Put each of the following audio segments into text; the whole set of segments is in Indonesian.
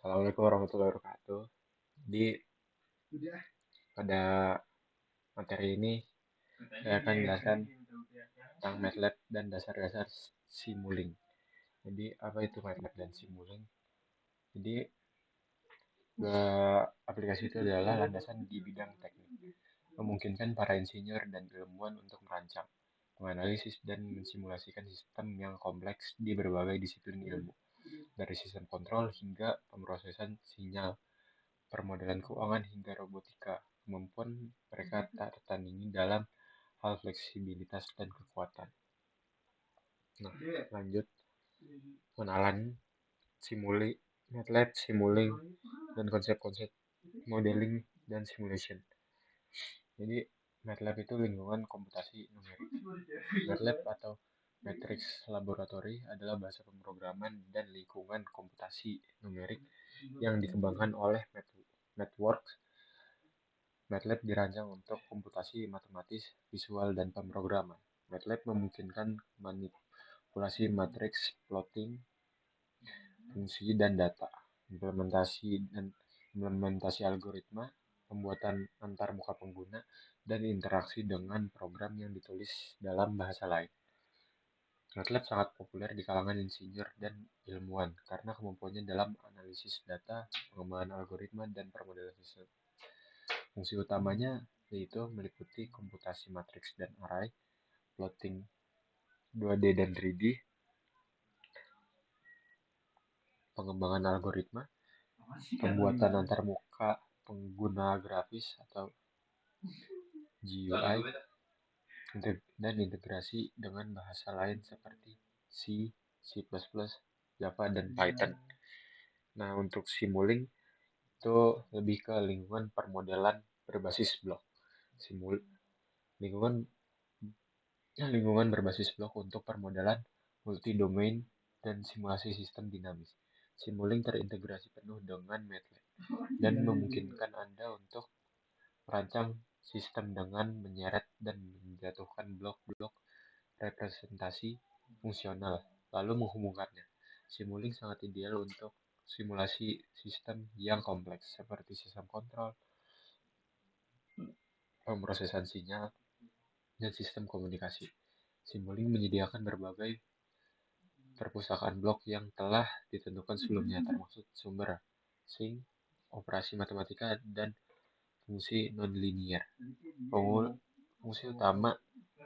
Assalamualaikum warahmatullahi wabarakatuh. Jadi pada materi ini saya akan menjelaskan tentang MATLAB dan dasar-dasar Simulink. Jadi apa itu MATLAB dan Simulink? Jadi aplikasi itu adalah landasan di bidang teknik, memungkinkan para insinyur dan ilmuwan untuk merancang, menganalisis dan mensimulasikan sistem yang kompleks di berbagai disiplin ilmu, dari sistem kontrol hingga pemrosesan sinyal, permodalan keuangan hingga robotika. Kemampuan mereka tak tertandingi dalam hal fleksibilitas dan kekuatan. Nah, lanjut pengenalan Simuli, MATLAB, Simulink, dan konsep-konsep modeling dan simulation. Jadi MATLAB itu lingkungan komputasi numerik. MATLAB atau Matrix Laboratory adalah bahasa pemrograman dan lingkungan komputasi numerik yang dikembangkan oleh Networks. MATLAB dirancang untuk komputasi matematis, visual, dan pemrograman. MATLAB memungkinkan manipulasi matriks, plotting, fungsi, dan data, implementasi algoritma, pembuatan antarmuka pengguna, dan interaksi dengan program yang ditulis dalam bahasa lain. MATLAB sangat populer di kalangan insinyur dan ilmuwan karena kemampuannya dalam analisis data, pengembangan algoritma, dan permodalan sistem. Fungsi utamanya yaitu meliputi komputasi matriks dan array, plotting 2D dan 3D, pengembangan algoritma, pembuatan antarmuka pengguna grafis atau GUI, dan integrasi dengan bahasa lain seperti C, C++, Java, dan Python. Nah, untuk Simulink itu lebih ke lingkungan permodelan berbasis blok. Lingkungan lingkungan berbasis blok untuk permodalan multi-domain dan simulasi sistem dinamis. Simulink terintegrasi penuh dengan MATLAB dan memungkinkan Anda untuk merancang sistem dengan menyeret dan menjatuhkan blok-blok representasi fungsional, lalu menghubungkannya. Simulink sangat ideal untuk simulasi sistem yang kompleks seperti sistem kontrol, pemrosesan sinyal, dan sistem komunikasi. Simulink menyediakan berbagai perpustakaan blok yang telah ditentukan sebelumnya, termasuk sumber, sink, operasi matematika, dan fungsi nonlinier.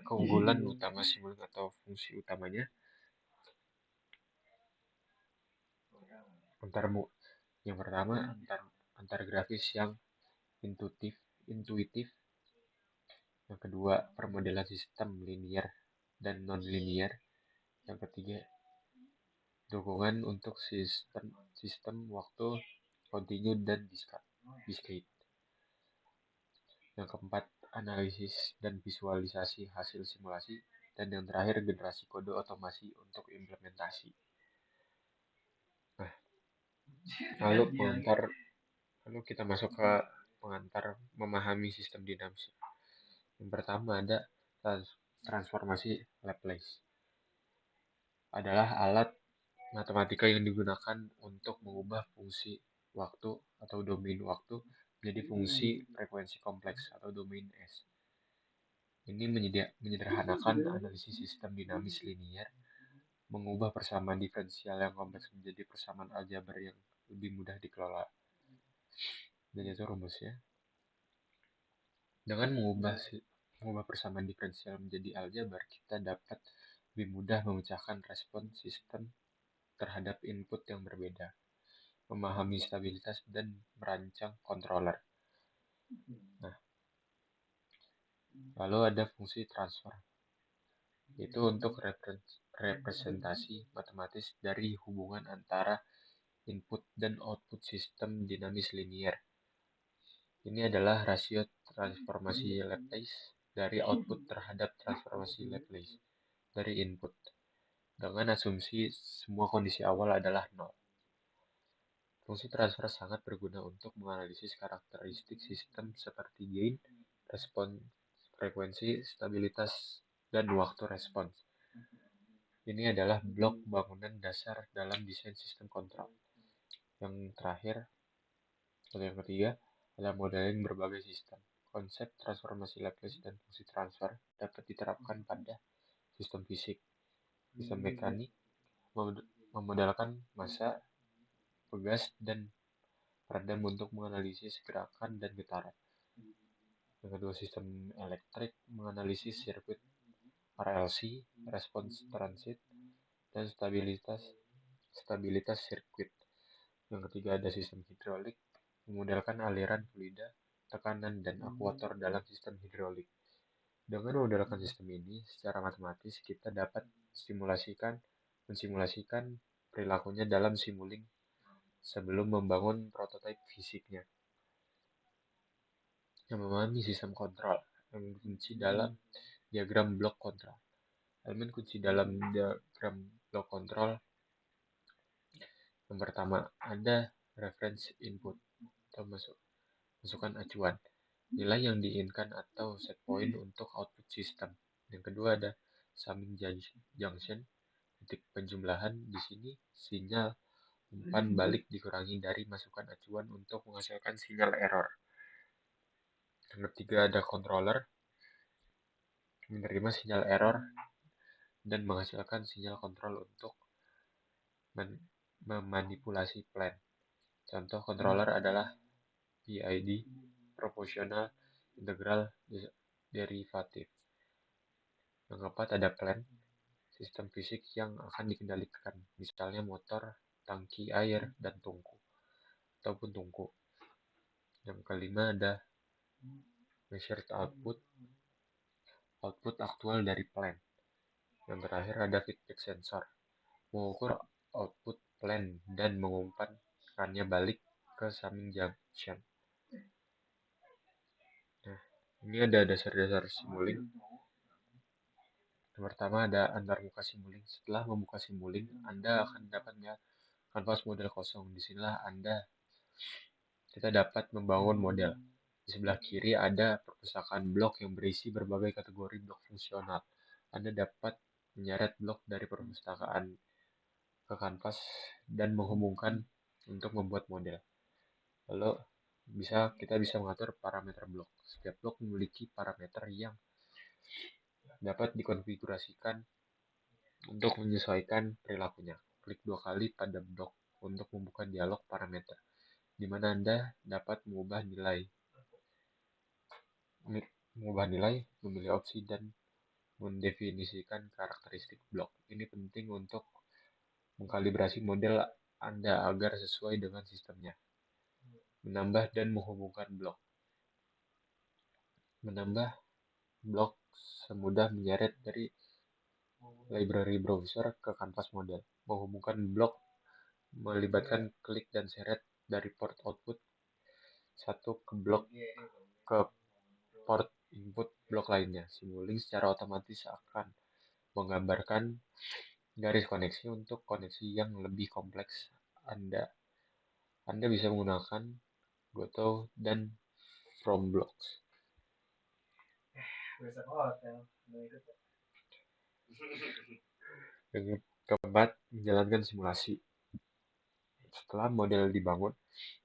Keunggulan utama Simulink atau fungsi utamanya yang pertama antar grafis yang intuitif. Yang kedua, permodelan sistem linier dan non-linier. Yang ketiga, dukungan untuk sistem waktu kontinu dan discrete. Yang keempat, analisis dan visualisasi hasil simulasi. Dan yang terakhir, generasi kode otomasi untuk implementasi. Nah, lalu kita masuk ke pengantar memahami sistem dinamis. Yang pertama ada transformasi Laplace. Adalah alat matematika yang digunakan untuk mengubah fungsi waktu atau domain waktu menjadi fungsi frekuensi kompleks atau domain S. Ini menyederhanakan analisis sistem dinamis linier, mengubah persamaan diferensial yang kompleks menjadi persamaan aljabar yang lebih mudah dikelola. Dan itu rumusnya. Dengan mengubah persamaan diferensial menjadi aljabar, kita dapat lebih mudah memecahkan respon sistem terhadap input yang berbeda, memahami stabilitas, dan merancang controller. Nah, lalu ada fungsi transfer, itu untuk representasi matematis dari hubungan antara input dan output sistem dinamis linier. Ini adalah rasio transformasi Laplace dari output terhadap transformasi Laplace dari input, dengan asumsi semua kondisi awal adalah nol. Fungsi transfer sangat berguna untuk menganalisis karakteristik sistem seperti gain, respon, frekuensi, stabilitas, dan waktu respons. Ini adalah blok bangunan dasar dalam desain sistem kontrol. Yang terakhir, atau yang ketiga, adalah modeling berbagai sistem. Konsep transformasi Laplace dan fungsi transfer dapat diterapkan pada sistem fisik, sistem mekanik, memodelkan massa, pegas, dan peredam untuk menganalisis gerakan dan getaran. Yang kedua, sistem elektrik menganalisis sirkuit RLC, respons transit, dan stabilitas sirkuit. Yang ketiga, ada sistem hidrolik, memodelkan aliran fluida, tekanan, dan akuator dalam sistem hidrolik. Dengan memodelkan sistem ini secara matematis, kita dapat mensimulasikan perilakunya dalam simuling sebelum membangun prototipe fisiknya. Yang memahami sistem kontrol, yang kunci dalam diagram blok kontrol. Elemen kunci dalam diagram blok kontrol yang pertama, ada reference input atau masukan acuan, nilai yang diinginkan atau set point untuk output sistem. Yang kedua ada summing junction, titik penjumlahan. Di sini sinyal umpan balik dikurangi dari masukan acuan untuk menghasilkan sinyal error. Yang ketiga ada controller, menerima sinyal error dan menghasilkan sinyal kontrol untuk memanipulasi plan. Contoh controller adalah PID, proportional integral derivative. Yang keempat ada plan, sistem fisik yang akan dikendalikan, misalnya motor, tangki air, dan tungku. Yang kelima ada measured output aktual dari plan. Yang terakhir ada feedback sensor, mengukur output plan dan mengumpankannya balik ke summing junction. Nah, ini ada dasar-dasar simuling. Yang pertama ada antarmuka simuling. Setelah membuka simuling, Anda akan dapat melihat kanvas model kosong. Disinilah kita dapat membangun model. Di sebelah kiri ada perpustakaan blok yang berisi berbagai kategori blok fungsional. Anda dapat menyeret blok dari perpustakaan ke kanvas dan menghubungkan untuk membuat model. Lalu kita bisa mengatur parameter blok. Setiap blok memiliki parameter yang dapat dikonfigurasikan untuk menyesuaikan perilakunya. Klik 2 kali pada blok untuk membuka dialog parameter, di mana Anda dapat mengubah nilai, memilih opsi, dan mendefinisikan karakteristik blok. Ini penting untuk mengkalibrasi model Anda agar sesuai dengan sistemnya. Menambah dan menghubungkan blok. Menambah blok semudah menyeret dari library browser ke kanvas model. Menghubungkan blok melibatkan klik dan seret dari port output satu ke port input blok lainnya. Simuling secara otomatis akan menggambarkan garis koneksi untuk koneksi yang lebih kompleks. Anda bisa menggunakan Goto dan From Blocks. Yang keempat, menjalankan simulasi. Setelah model dibangun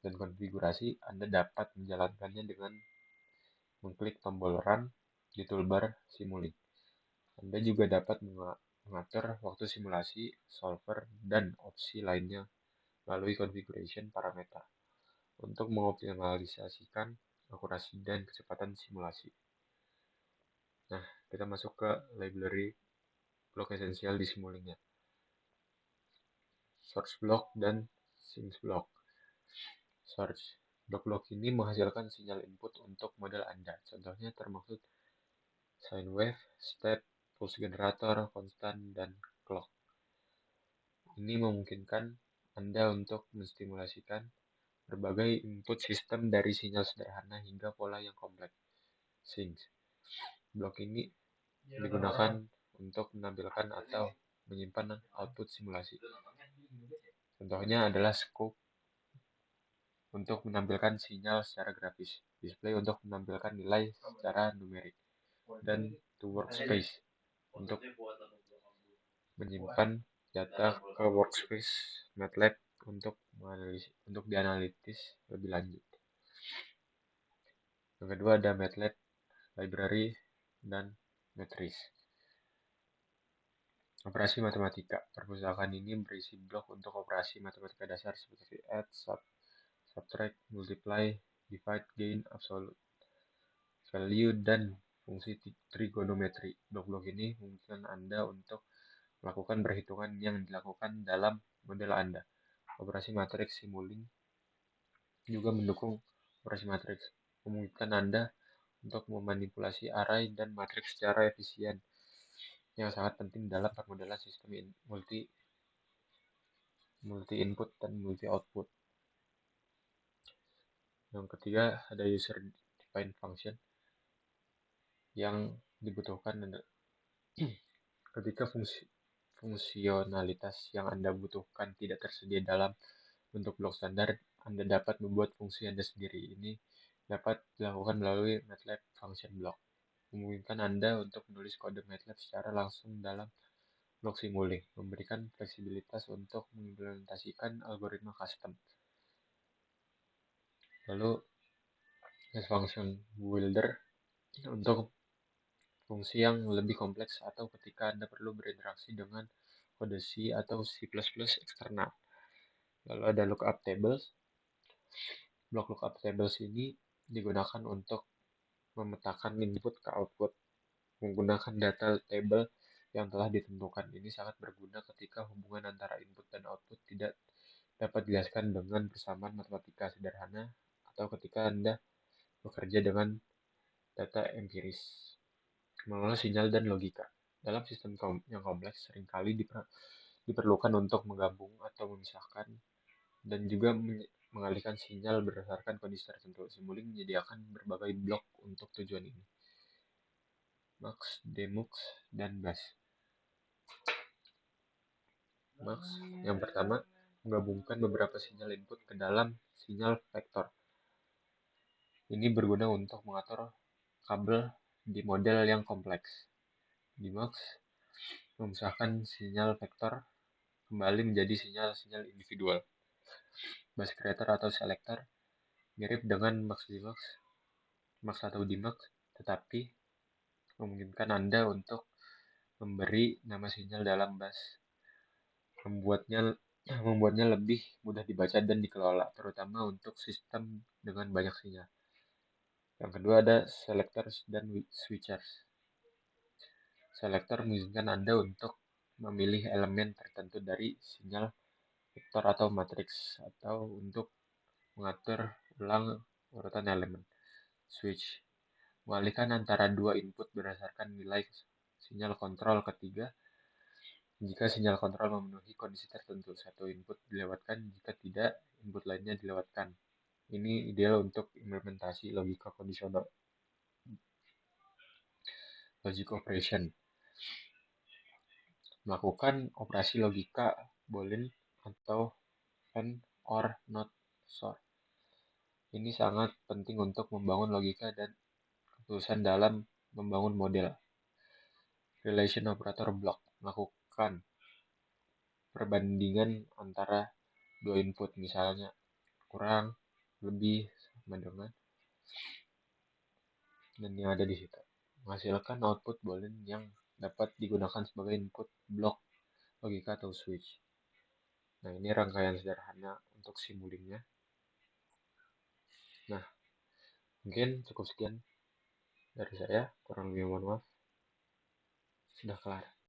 dan konfigurasi, Anda dapat menjalankannya dengan mengklik tombol Run di toolbar Simuling. Anda juga dapat mengatur waktu simulasi, solver, dan opsi lainnya melalui configuration parameter untuk mengoptimalisasikan akurasi dan kecepatan simulasi. Nah, kita masuk ke library blok esensial di Simulingnya. Source block dan Sinks block. Source blok ini menghasilkan sinyal input untuk model Anda. Contohnya termaksud sine wave, step, pulse generator, konstan, dan clock. Ini memungkinkan Anda untuk menstimulasikan berbagai input sistem dari sinyal sederhana hingga pola yang kompleks. Sinks blok ini digunakan untuk menampilkan atau menyimpan output simulasi. Contohnya adalah scope untuk menampilkan sinyal secara grafis, display untuk menampilkan nilai secara numerik, dan to workspace untuk menyimpan data ke workspace MATLAB untuk untuk dianalitis lebih lanjut. Yang kedua ada MATLAB library dan matrice. Operasi matematika. Perpustakaan ini berisi blok untuk operasi matematika dasar seperti add, subtract, multiply, divide, gain, absolute value, dan fungsi trigonometri. Blok-blok ini memungkinkan Anda untuk melakukan perhitungan yang dilakukan dalam model Anda. Operasi matriks Simulink juga mendukung operasi matriks, memungkinkan Anda untuk memanipulasi array dan matriks secara efisien, yang sangat penting dalam permodalan sistem multi input dan multi output. Yang ketiga ada user defined function yang dibutuhkan ketika fungsionalitas yang Anda butuhkan tidak tersedia dalam bentuk blok standar, Anda dapat membuat fungsi Anda sendiri. Ini dapat dilakukan melalui MATLAB function block, memungkinkan Anda untuk menulis kode MATLAB secara langsung dalam blok Simulink, memberikan fleksibilitas untuk mengimplementasikan algoritma custom. Lalu, function builder untuk fungsi yang lebih kompleks atau ketika Anda perlu berinteraksi dengan kode C atau C++ eksternal. Lalu ada lookup tables. Blok lookup tables ini digunakan untuk memetakan input ke output menggunakan data table yang telah ditentukan. Ini sangat berguna ketika hubungan antara input dan output tidak dapat dijelaskan dengan persamaan matematika sederhana atau ketika Anda bekerja dengan data empiris. Mengelola sinyal dan logika. Dalam sistem yang kompleks, seringkali diperlukan untuk menggabung atau memisahkan dan juga mengalihkan sinyal berdasarkan kondisi tertentu. Simulink menyediakan berbagai blok untuk tujuan ini. Mux, Demux, dan Bus. Mux yang pertama menggabungkan beberapa sinyal input ke dalam sinyal vektor. Ini berguna untuk mengatur kabel di model yang kompleks. Demux memisahkan sinyal vektor kembali menjadi sinyal-sinyal individual. Bus creator atau selector mirip dengan Mux atau Demux, tetapi memungkinkan Anda untuk memberi nama sinyal dalam bus, membuatnya lebih mudah dibaca dan dikelola, terutama untuk sistem dengan banyak sinyal. Yang kedua ada selectors dan switchers. Selector mengizinkan Anda untuk memilih elemen tertentu dari sinyal vektor atau matriks, atau untuk mengatur ulang urutan elemen. Switch mengalihkan antara dua input berdasarkan nilai sinyal kontrol ketiga. Jika sinyal kontrol memenuhi kondisi tertentu, satu input dilewatkan, jika tidak, input lainnya dilewatkan. Ini ideal untuk implementasi logika kondisional. Logic operation. Melakukan operasi logika boolean atau AND, OR, NOT, SOR. Ini sangat penting untuk membangun logika dan keputusan dalam membangun model. Relation operator block. Melakukan perbandingan antara dua input, misalnya kurang, lebih, sama dengan, dan yang ada di situ. Menghasilkan output boolean yang dapat digunakan sebagai input blok logika atau switch. Nah, ini rangkaian sederhana untuk Simulinknya. Nah, mungkin cukup sekian dari saya. Kurang lebih mohon maaf. Sudah kelar.